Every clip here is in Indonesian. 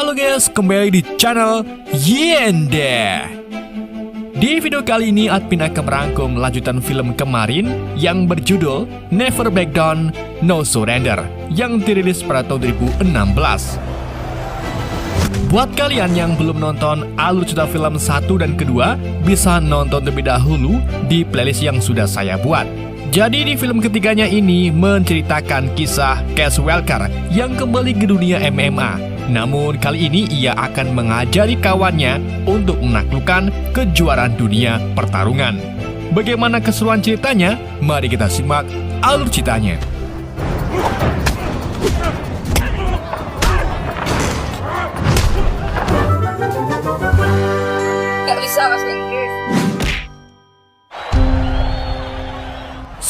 Halo guys, kembali di channel Yenda. Di video kali ini admin akan merangkum lanjutan film kemarin yang berjudul Never Back Down, No Surrender yang dirilis pada tahun 2016. Buat kalian yang belum nonton alur cerita film 1 dan kedua, bisa nonton terlebih dahulu di playlist yang sudah saya buat. Jadi di film ketiganya ini menceritakan kisah Cass Welker yang kembali ke dunia MMA. Namun kali ini ia akan mengajari kawannya untuk menaklukkan kejuaraan dunia pertarungan. Bagaimana keseruan ceritanya? Mari kita simak alur ceritanya. Gak bisa bahasa Inggris.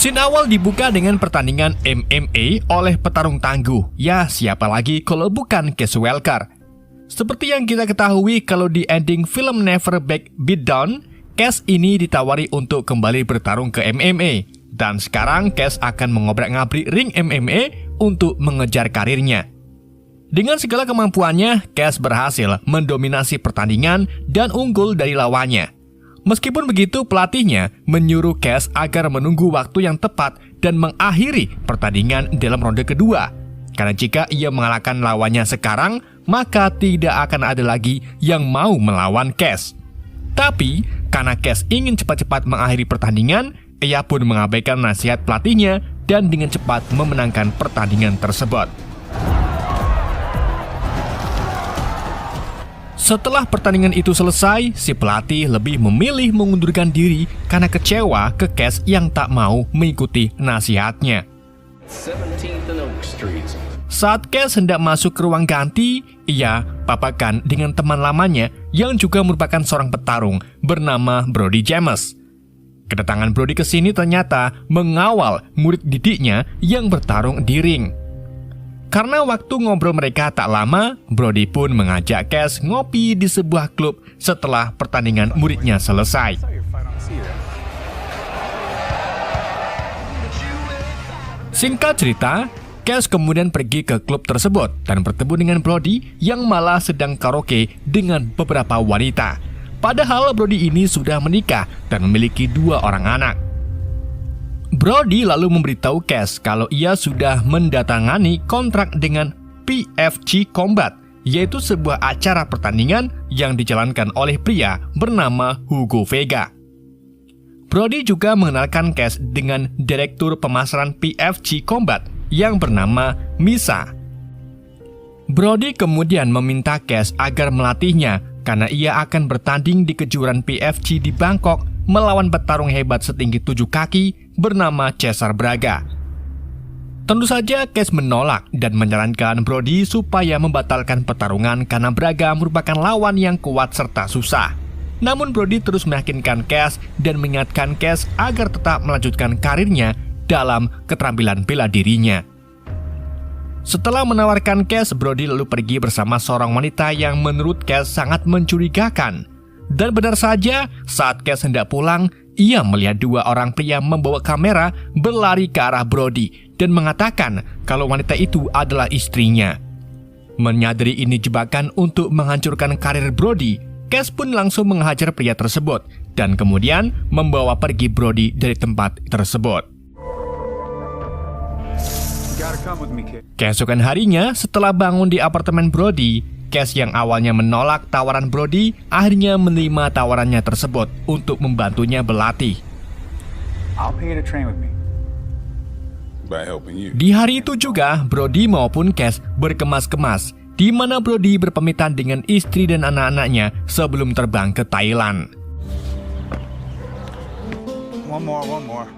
Scene awal dibuka dengan pertandingan MMA oleh petarung tangguh. Ya, siapa lagi kalau bukan Cass Welker. Seperti yang kita ketahui kalau di ending film Never Back Down, Cass ini ditawari untuk kembali bertarung ke MMA. Dan sekarang Cass akan mengobrak-ngabrik ring MMA untuk mengejar karirnya. Dengan segala kemampuannya, Cass berhasil mendominasi pertandingan dan unggul dari lawannya. Meskipun begitu, pelatihnya menyuruh Cass agar menunggu waktu yang tepat dan mengakhiri pertandingan dalam ronde kedua. Karena jika ia mengalahkan lawannya sekarang, maka tidak akan ada lagi yang mau melawan Cass. Tapi, karena Cass ingin cepat-cepat mengakhiri pertandingan, ia pun mengabaikan nasihat pelatihnya dan dengan cepat memenangkan pertandingan tersebut. Setelah pertandingan itu selesai, si pelatih lebih memilih mengundurkan diri karena kecewa ke Cass yang tak mau mengikuti nasihatnya. Saat Cass hendak masuk ke ruang ganti, ia papakan dengan teman lamanya yang juga merupakan seorang petarung bernama Brody James. Kedatangan Brody ke sini ternyata mengawal murid didiknya yang bertarung di ring. Karena waktu ngobrol mereka tak lama, Brody pun mengajak Cass ngopi di sebuah klub setelah pertandingan muridnya selesai. Singkat cerita, Cass kemudian pergi ke klub tersebut dan bertemu dengan Brody yang malah sedang karaoke dengan beberapa wanita. Padahal Brody ini sudah menikah dan memiliki 2 orang anak. Brody lalu memberitahu Cass kalau ia sudah mendatangani kontrak dengan PFG Combat, yaitu sebuah acara pertandingan yang dijalankan oleh pria bernama Hugo Vega. Brody juga mengenalkan Cass dengan direktur pemasaran PFG Combat yang bernama Misa. Brody kemudian meminta Cass agar melatihnya karena ia akan bertanding di kejuaraan PFG di Bangkok melawan petarung hebat setinggi 7 kaki bernama Cesar Braga. Tentu saja Cass menolak dan menyarankan Brody supaya membatalkan pertarungan karena Braga merupakan lawan yang kuat serta susah. Namun Brody terus meyakinkan Cass dan mengingatkan Cass agar tetap melanjutkan karirnya dalam keterampilan bela dirinya. Setelah menawarkan Cass, Brody lalu pergi bersama seorang wanita yang menurut Cass sangat mencurigakan. Dan benar saja, saat Cass hendak pulang, ia melihat 2 orang pria membawa kamera berlari ke arah Brody dan mengatakan kalau wanita itu adalah istrinya. Menyadari ini jebakan untuk menghancurkan karir Brody, Cass pun langsung menghajar pria tersebut dan kemudian membawa pergi Brody dari tempat tersebut. Keesokan harinya, setelah bangun di apartemen Brody, Cass yang awalnya menolak tawaran Brody akhirnya menerima tawarannya tersebut untuk membantunya berlatih. Di hari itu juga, Brody maupun Cass berkemas-kemas, di mana Brody berpamitan dengan istri dan anak-anaknya sebelum terbang ke Thailand. One more.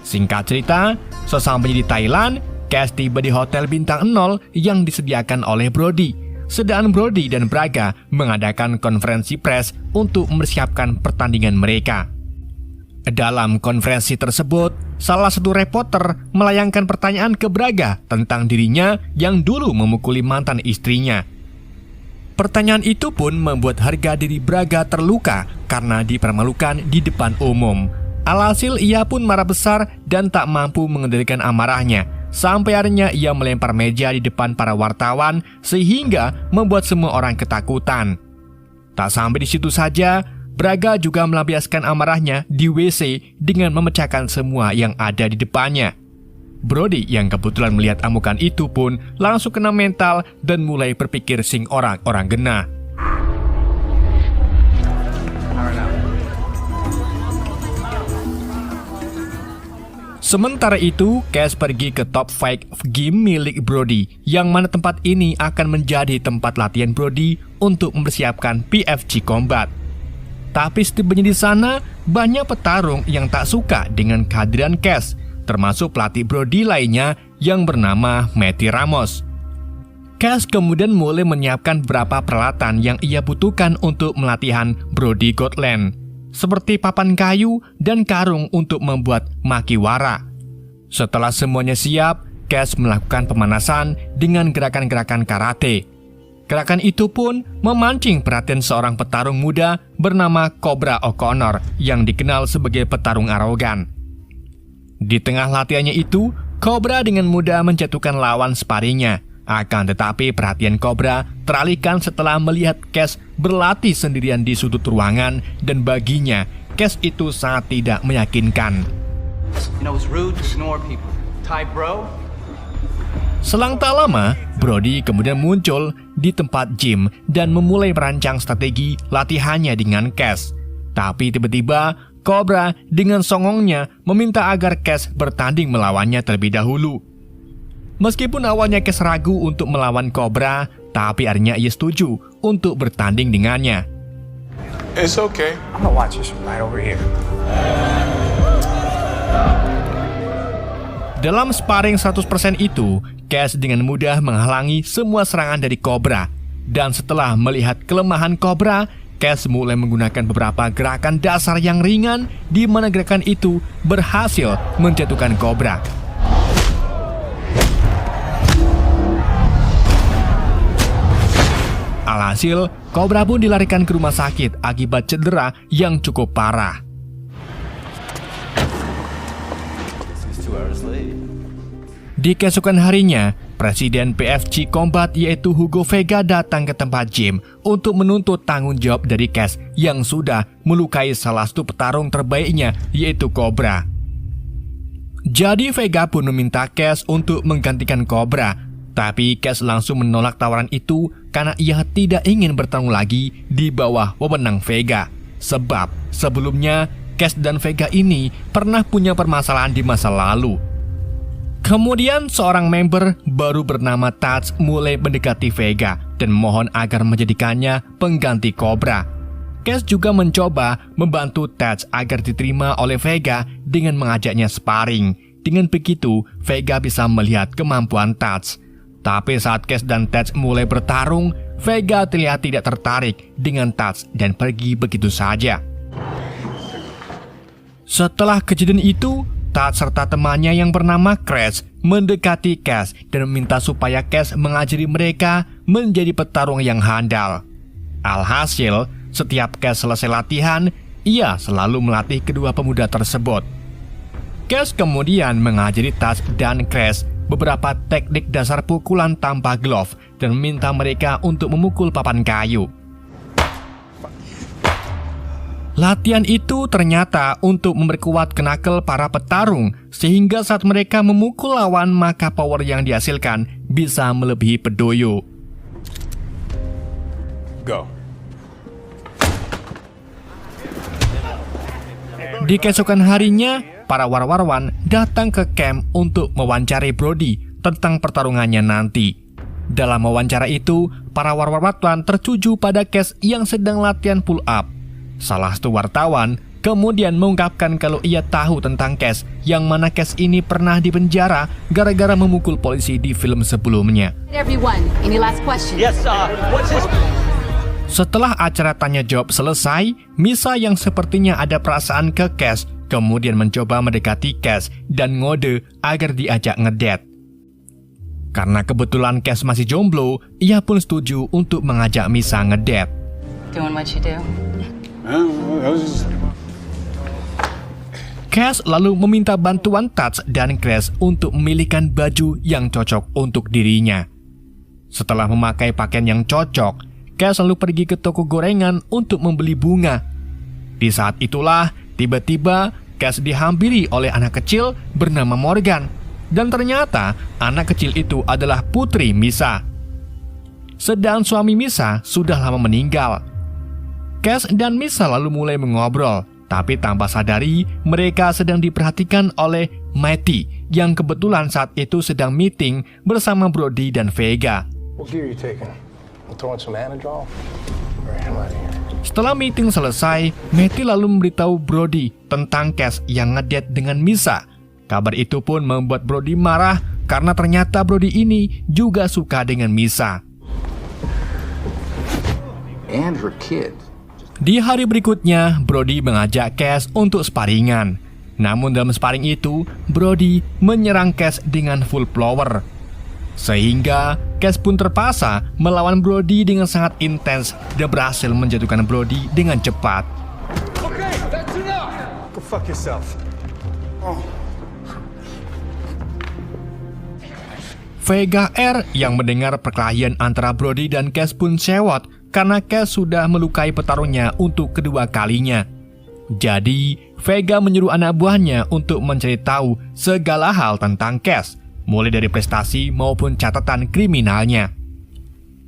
Singkat cerita, sesampainya di Thailand, Cass tiba di hotel bintang 0 yang disediakan oleh Brody. Sedangkan Brody dan Braga mengadakan konferensi pers untuk mempersiapkan pertandingan mereka. Dalam konferensi tersebut, salah satu reporter melayangkan pertanyaan ke Braga tentang dirinya yang dulu memukuli mantan istrinya. Pertanyaan itu pun membuat harga diri Braga terluka karena dipermalukan di depan umum. Alhasil ia pun marah besar dan tak mampu mengendalikan amarahnya sampai akhirnya ia melempar meja di depan para wartawan sehingga membuat semua orang ketakutan. Tak sampai di situ saja, Braga juga melampiaskan amarahnya di WC dengan memecahkan semua yang ada di depannya. Brody yang kebetulan melihat amukan itu pun langsung kena mental dan mulai berpikir sing orang gena. Sementara itu, Cass pergi ke top 5 game milik Brody, yang mana tempat ini akan menjadi tempat latihan Brody untuk mempersiapkan PFG Combat. Tapi setibanya di sana, banyak petarung yang tak suka dengan kehadiran Cass, termasuk pelatih Brody lainnya yang bernama Matty Ramos. Cass kemudian mulai menyiapkan beberapa peralatan yang ia butuhkan untuk melatihan Brody Gotland, seperti papan kayu dan karung untuk membuat makiwara. Setelah semuanya siap, Cass melakukan pemanasan dengan gerakan-gerakan karate. Gerakan itu pun memancing perhatian seorang petarung muda bernama Cobra O'Connor yang dikenal sebagai petarung arogan. Di tengah latihannya itu, Cobra dengan mudah menjatuhkan lawan sparringnya. Akan tetapi perhatian Cobra teralihkan setelah melihat Cass berlatih sendirian di sudut ruangan, dan baginya Cass itu sangat tidak meyakinkan. Selang tak lama, Brody kemudian muncul di tempat gym dan memulai merancang strategi latihannya dengan Cass. Tapi tiba-tiba Cobra dengan songongnya meminta agar Cass bertanding melawannya terlebih dahulu. Meskipun awalnya Cass ragu untuk melawan Cobra, tapi akhirnya ia setuju untuk bertanding dengannya. It's okay. I'm gonna watch this right over here. Dalam sparring 100% itu, Cass dengan mudah menghalangi semua serangan dari Cobra. Dan setelah melihat kelemahan Cobra, Cass mulai menggunakan beberapa gerakan dasar yang ringan, di mana gerakan itu berhasil menjatuhkan Cobra. Alhasil, Cobra pun dilarikan ke rumah sakit akibat cedera yang cukup parah. Di keesokan harinya, Presiden PFG Combat yaitu Hugo Vega datang ke tempat gym untuk menuntut tanggung jawab dari Cass yang sudah melukai salah satu petarung terbaiknya yaitu Cobra. Jadi Vega pun meminta Cass untuk menggantikan Cobra, tapi Cass langsung menolak tawaran itu karena ia tidak ingin bertarung lagi di bawah wewenang Vega. Sebab sebelumnya Cass dan Vega ini pernah punya permasalahan di masa lalu. Kemudian seorang member baru bernama Touch mulai mendekati Vega dan mohon agar menjadikannya pengganti Cobra. Cass juga mencoba membantu Touch agar diterima oleh Vega dengan mengajaknya sparring. Dengan begitu, Vega bisa melihat kemampuan Touch. Tapi saat Cass dan Touch mulai bertarung, Vega terlihat tidak tertarik dengan Touch dan pergi begitu saja. Setelah kejadian itu, Touch serta temannya yang bernama Crash mendekati Cass dan meminta supaya Cass mengajari mereka menjadi petarung yang handal. Alhasil, setiap Cass selesai latihan, ia selalu melatih kedua pemuda tersebut. Cass kemudian mengajari Touch dan Crash beberapa teknik dasar pukulan tanpa glove dan meminta mereka untuk memukul papan kayu. Latihan itu ternyata untuk memperkuat knuckle para petarung, sehingga saat mereka memukul lawan maka power yang dihasilkan bisa melebihi pedoyo. Go. Di keesokan harinya, para wartawan datang ke camp untuk mewawancari Brody tentang pertarungannya nanti. Dalam wawancara itu, para wartawan tertuju pada Cass yang sedang latihan pull up. Salah satu wartawan kemudian mengungkapkan kalau ia tahu tentang Cass, yang mana Cass ini pernah dipenjara gara-gara memukul polisi di film sebelumnya. Setelah acara tanya jawab selesai, Misa yang sepertinya ada perasaan ke Cass kemudian mencoba mendekati Cass dan ngode agar diajak ngedate. Karena kebetulan Cass masih jomblo, ia pun setuju untuk mengajak Misa ngedate. Cass lalu meminta bantuan Touch dan Grace untuk memilihkan baju yang cocok untuk dirinya. Setelah memakai pakaian yang cocok, Cass lalu pergi ke toko gorengan untuk membeli bunga. Di saat itulah, tiba-tiba Cass dihampiri oleh anak kecil bernama Morgan. Dan ternyata anak kecil itu adalah putri Misa. Sedang suami Misa sudah lama meninggal. Cass dan Misa lalu mulai mengobrol, tapi tanpa sadari mereka sedang diperhatikan oleh Matty yang kebetulan saat itu sedang meeting bersama Brody dan Vega. What gear you taking? I'm throwing some Anadrol? All right, I'm out of here. Setelah meeting selesai, Matty lalu memberitahu Brody tentang Cass yang ngedate dengan Misa. Kabar itu pun membuat Brody marah karena ternyata Brody ini juga suka dengan Misa. And her kid. Di hari berikutnya, Brody mengajak Cass untuk sparingan. Namun dalam sparing itu, Brody menyerang Cass dengan full power. Sehingga Cass pun terpaksa melawan Brody dengan sangat intens dan berhasil menjatuhkan Brody dengan cepat. Okay, that's enough! Go fuck yourself. Vega R yang mendengar perkelahian antara Brody dan Cass pun sewot karena Cass sudah melukai petarungnya untuk kedua kalinya. Jadi, Vega menyuruh anak buahnya untuk mencari tahu segala hal tentang Cass, mulai dari prestasi maupun catatan kriminalnya.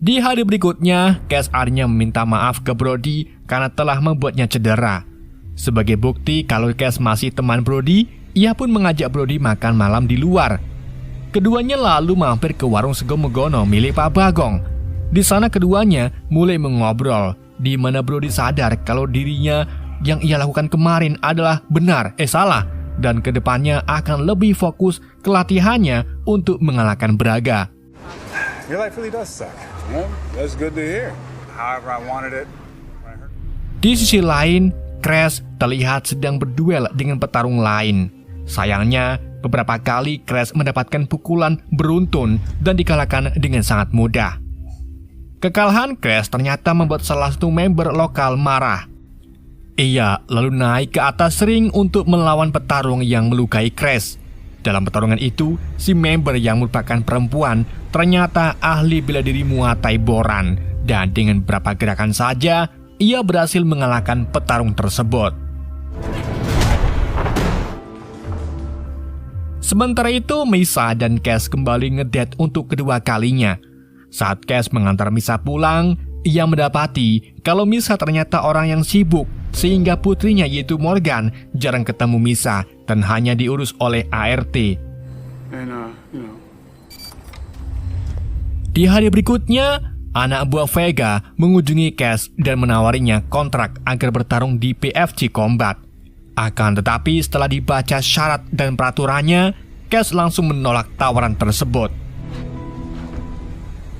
Di hari berikutnya, Cass akhirnya meminta maaf ke Brody karena telah membuatnya cedera. Sebagai bukti kalau Cass masih teman Brody, ia pun mengajak Brody makan malam di luar. Keduanya lalu mampir ke warung sego megono milik Pak Bagong. Di sana keduanya mulai mengobrol, di mana Brody sadar kalau dirinya yang ia lakukan kemarin adalah salah, dan kedepannya akan lebih fokus ke latihannya untuk mengalahkan Braga. Your life really does suck. Well, that's good to hear. However I wanted it. Di sisi lain, Crash terlihat sedang berduel dengan petarung lain. Sayangnya, beberapa kali Crash mendapatkan pukulan beruntun dan dikalahkan dengan sangat mudah. Kekalahan Crash ternyata membuat salah satu member lokal marah. Ia lalu naik ke atas ring untuk melawan petarung yang melukai Crash. Dalam pertarungan itu, si member yang merupakan perempuan ternyata ahli bela diri Muay Thai Boran, dan dengan beberapa gerakan saja, ia berhasil mengalahkan petarung tersebut. Sementara itu, Misa dan Cass kembali ngedate untuk kedua kalinya. Saat Cass mengantar Misa pulang, ia mendapati kalau Misa ternyata orang yang sibuk, sehingga putrinya yaitu Morgan jarang ketemu Misa dan hanya diurus oleh ART. Di hari berikutnya, anak buah Vega mengunjungi Cass dan menawarinya kontrak agar bertarung di PFC Combat. Akan tetapi setelah dibaca syarat dan peraturannya, Cass langsung menolak tawaran tersebut.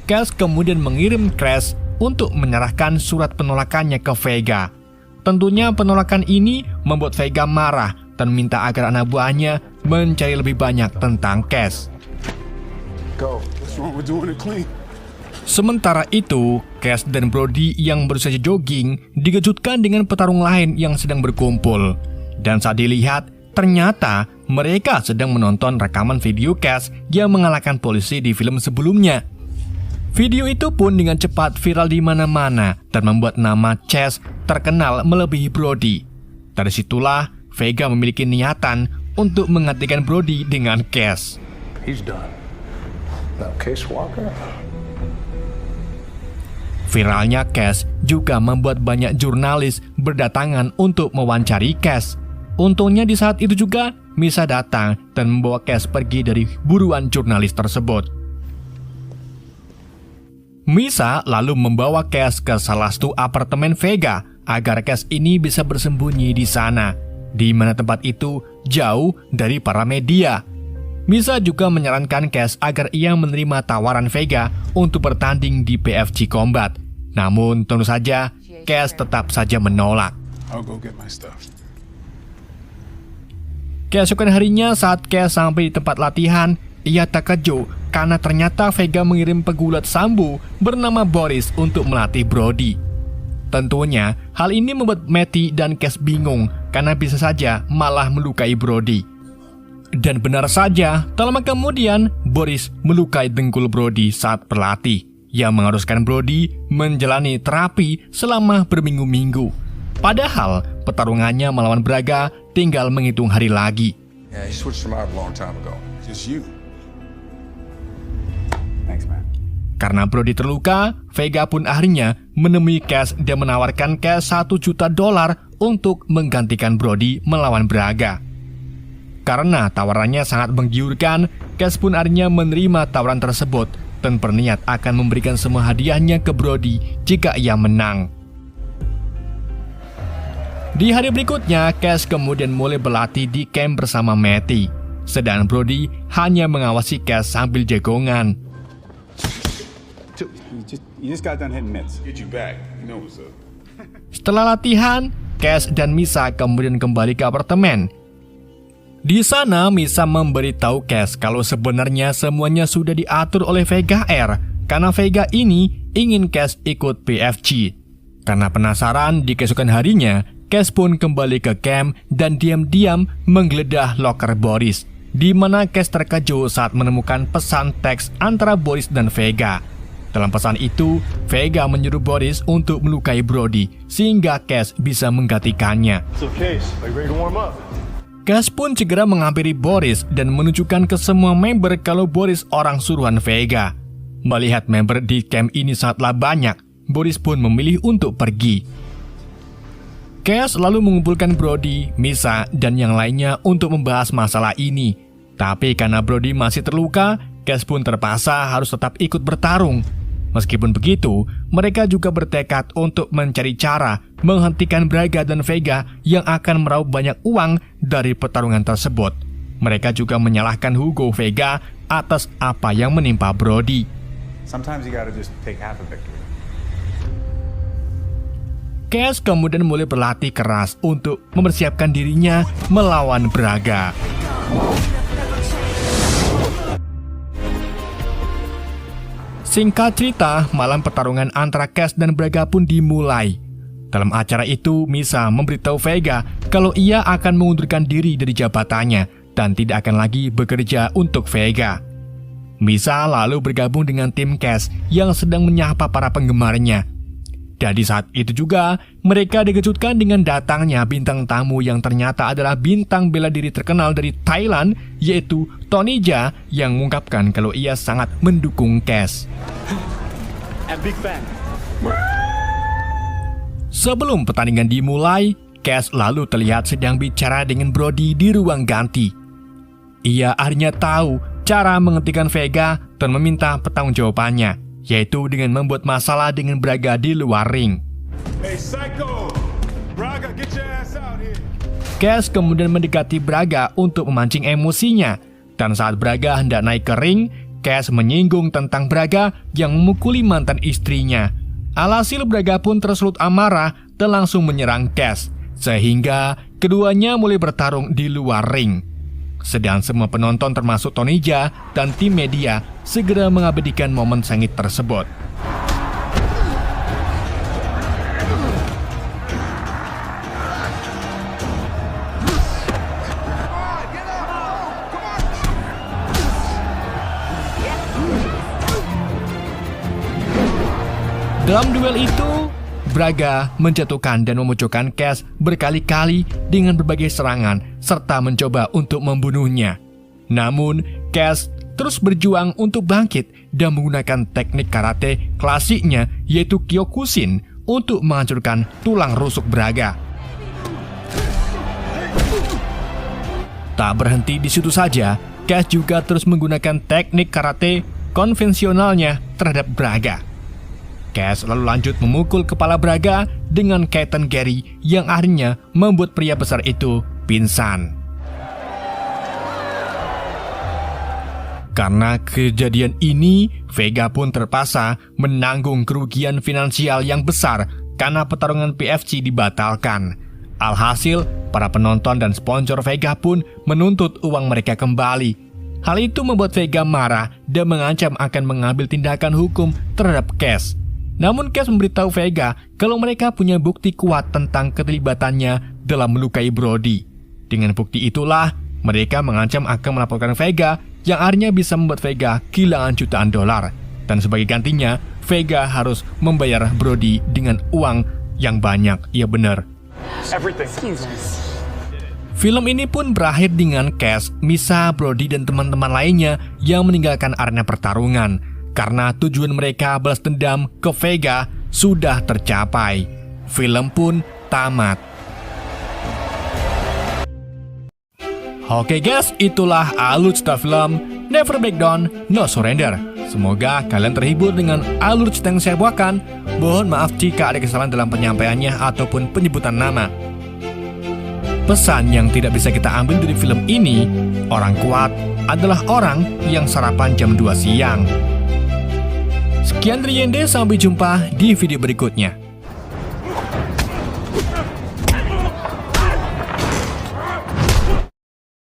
Cass kemudian mengirim Crash untuk menyerahkan surat penolakannya ke Vega. Tentunya penolakan ini membuat Vega marah dan minta agar anak buahnya mencari lebih banyak tentang Cass. Go. What's wrong with doing it clean? Sementara itu, Cass dan Brody yang baru saja jogging dikejutkan dengan petarung lain yang sedang berkumpul. Dan saat dilihat, ternyata mereka sedang menonton rekaman video Cass yang mengalahkan polisi di film sebelumnya. Video itu pun dengan cepat viral di mana-mana dan membuat nama Cass terkenal melebihi Brody. Dari situlah Vega memiliki niatan untuk menggantikan Brody dengan Cass. He's done. Now, Case Walker? Viralnya Cass juga membuat banyak jurnalis berdatangan untuk mewawancari Cass. Untungnya di saat itu juga Misa datang dan membawa Cass pergi dari buruan jurnalis tersebut. Misa lalu membawa Cass ke salah satu apartemen Vega agar Cass ini bisa bersembunyi di sana, di mana tempat itu jauh dari para media. Misa juga menyarankan Cass agar ia menerima tawaran Vega untuk bertanding di PFC Combat. Namun tentu saja Cass tetap saja menolak. I'll go get my stuff. Keesokan harinya saat Cass sampai di tempat latihan, ia terkejut karena ternyata Vega mengirim pegulat sambo bernama Boris untuk melatih Brody. Tentunya hal ini membuat Matty dan Cass bingung karena bisa saja malah melukai Brody. Dan benar saja, tak lama kemudian Boris melukai dengkul Brody saat berlatih, yang mengharuskan Brody menjalani terapi selama berminggu-minggu. Padahal pertarungannya melawan Braga tinggal menghitung hari lagi. Yeah, he switched him out a long time ago. Just you. Thanks, man. Karena Brody terluka, Vega pun akhirnya menemui Cass dan menawarkan Cass $1 juta untuk menggantikan Brody melawan Braga. Karena tawarannya sangat menggiurkan, Cass pun akhirnya menerima tawaran tersebut dan berniat akan memberikan semua hadiahnya ke Brody jika ia menang. Di hari berikutnya, Cass kemudian mulai berlatih di camp bersama Matty, sedangkan Brody hanya mengawasi Cass sambil jagongan. You just got done hitting mitts. Get you back. You know what's up. Setelah latihan, Cass dan Misa kemudian kembali ke apartemen. Di sana, Misa memberitahu Cass kalau sebenarnya semuanya sudah diatur oleh Vega R, karena Vega ini ingin Cass ikut PFG. Karena penasaran, di keesokan harinya, Cass pun kembali ke camp dan diam-diam menggeledah loker Boris, di mana Cass terkejut saat menemukan pesan teks antara Boris dan Vega. Dalam pesan itu, Vega menyuruh Boris untuk melukai Brody sehingga Cass bisa menggantikannya. So Case, are you ready to warm up? Cass pun segera menghampiri Boris dan menunjukkan ke semua member kalau Boris orang suruhan Vega. Melihat member di camp ini sangatlah banyak, Boris pun memilih untuk pergi. Cass lalu mengumpulkan Brody, Misa, dan yang lainnya untuk membahas masalah ini. Tapi karena Brody masih terluka, Cass pun terpaksa harus tetap ikut bertarung. Meskipun begitu, mereka juga bertekad untuk mencari cara menghentikan Braga dan Vega yang akan meraup banyak uang dari pertarungan tersebut. Mereka juga menyalahkan Hugo Vega atas apa yang menimpa Brody. Sometimes you gotta just take half a victory. Cass kemudian mulai berlatih keras untuk mempersiapkan dirinya melawan Braga. Singkat cerita, malam pertarungan antara Cass dan Braga pun dimulai. Dalam acara itu, Misa memberitahu Vega kalau ia akan mengundurkan diri dari jabatannya dan tidak akan lagi bekerja untuk Vega. Misa lalu bergabung dengan tim Cass yang sedang menyapa para penggemarnya. Dan di saat itu juga, mereka dikejutkan dengan datangnya bintang tamu yang ternyata adalah bintang bela diri terkenal dari Thailand, yaitu Tony Jaa, yang mengungkapkan kalau ia sangat mendukung Cass. I'm big fan. Sebelum pertandingan dimulai, Cass lalu terlihat sedang bicara dengan Brody di ruang ganti. Ia akhirnya tahu cara menghentikan Vega dan meminta pertanggungjawabannya, yaitu dengan membuat masalah dengan Braga di luar ring. Hey, Psycho! Braga, get your ass out here! Cass kemudian mendekati Braga untuk memancing emosinya, dan saat Braga hendak naik ke ring, Cass menyinggung tentang Braga yang memukuli mantan istrinya. Alhasil Braga pun tersulut amarah dan langsung menyerang Cass, sehingga keduanya mulai bertarung di luar ring. Sedang semua penonton termasuk Tony Jaa dan tim media segera mengabadikan momen sengit tersebut. Dalam duel itu, Braga menjatuhkan dan memojokkan Cass berkali-kali dengan berbagai serangan serta mencoba untuk membunuhnya. Namun, Cass terus berjuang untuk bangkit dan menggunakan teknik karate klasiknya, yaitu Kyokushin, untuk menghancurkan tulang rusuk Braga. Tak berhenti di situ saja, Cass juga terus menggunakan teknik karate konvensionalnya terhadap Braga. Cass lalu lanjut memukul kepala Braga dengan kaitan Gary yang akhirnya membuat pria besar itu pingsan. Karena kejadian ini, Vega pun terpaksa menanggung kerugian finansial yang besar karena pertarungan PFC dibatalkan. Alhasil, para penonton dan sponsor Vega pun menuntut uang mereka kembali. Hal itu membuat Vega marah dan mengancam akan mengambil tindakan hukum terhadap Cass. Namun Cass memberitahu Vega kalau mereka punya bukti kuat tentang keterlibatannya dalam melukai Brody. Dengan bukti itulah, mereka mengancam akan melaporkan Vega yang akhirnya bisa membuat Vega kehilangan jutaan dolar. Dan sebagai gantinya, Vega harus membayar Brody dengan uang yang banyak. Iya benar. Everything. Film ini pun berakhir dengan Cash, Misa, Brody, dan teman-teman lainnya yang meninggalkan arena pertarungan karena tujuan mereka balas dendam ke Vega sudah tercapai. Film pun tamat. Oke guys, itulah alur cerita film Never Back Down, No Surrender. Semoga kalian terhibur dengan alur cerita yang saya bawakan. Mohon maaf jika ada kesalahan dalam penyampaiannya ataupun penyebutan nama. Pesan yang tidak bisa kita ambil dari film ini, orang kuat adalah orang yang sarapan jam 2 siang. Sekian dari Yende, sampai jumpa di video berikutnya.